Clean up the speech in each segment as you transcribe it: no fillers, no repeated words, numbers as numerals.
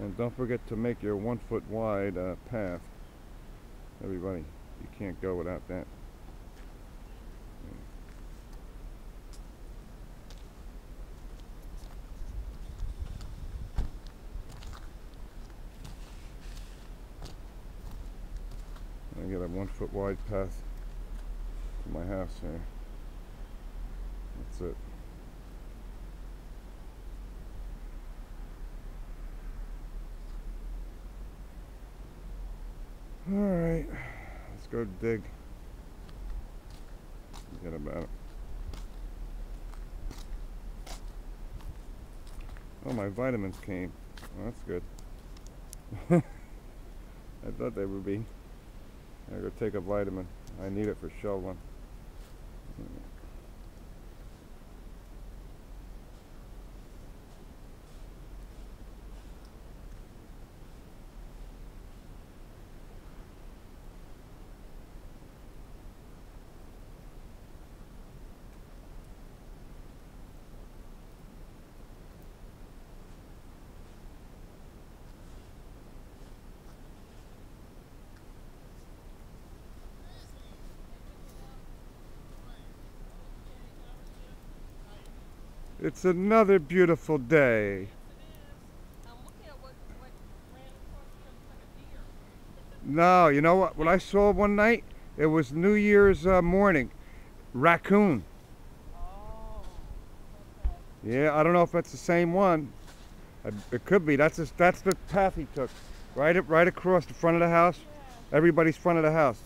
And don't forget to make your 1 foot wide path. Everybody, you can't go without that. I get a 1 foot wide path to my house here. That's it. Alright, let's go dig. Forget about it. Oh, my vitamins came. Oh, that's good. I thought they would be. I gotta go take a vitamin. I need it for shoveling. It's another beautiful day. No, you know what? What I saw one night, it was New Year's morning. Raccoon. Oh, Yeah, I don't know if that's the same one. It could be. That's the path he took. Right across the front of the house. yeah. Everybody's front of the house.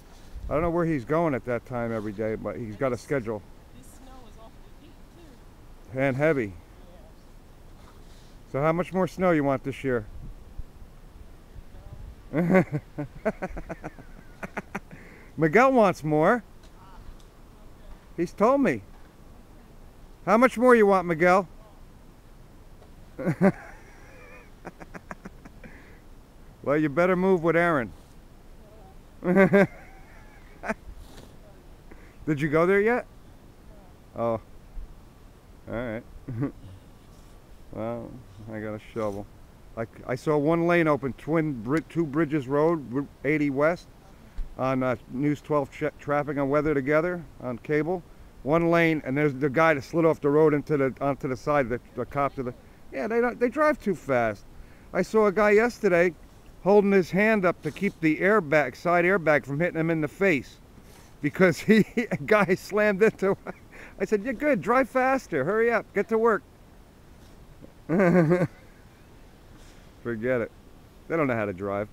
I don't know where he's going at that time every day, but he's got a schedule. This snow is awfully deep too. And heavy. Yeah. So how much more snow you want this year? Miguel wants more. He's told me. How much more you want, Miguel? Well, you better move with Aaron. Did you go there yet? Oh. Alright. Well, I got a shovel. I saw one lane open, Two Bridges Road, Route 80 West, on News 12 traffic and weather together on cable. One lane, and there's the guy that slid off the road onto the side. The cops yeah, they drive too fast. I saw a guy yesterday holding his hand up to keep the side airbag from hitting him in the face because a guy slammed into. I said, "You're good. Drive faster. Hurry up. Get to work." Forget it. They don't know how to drive.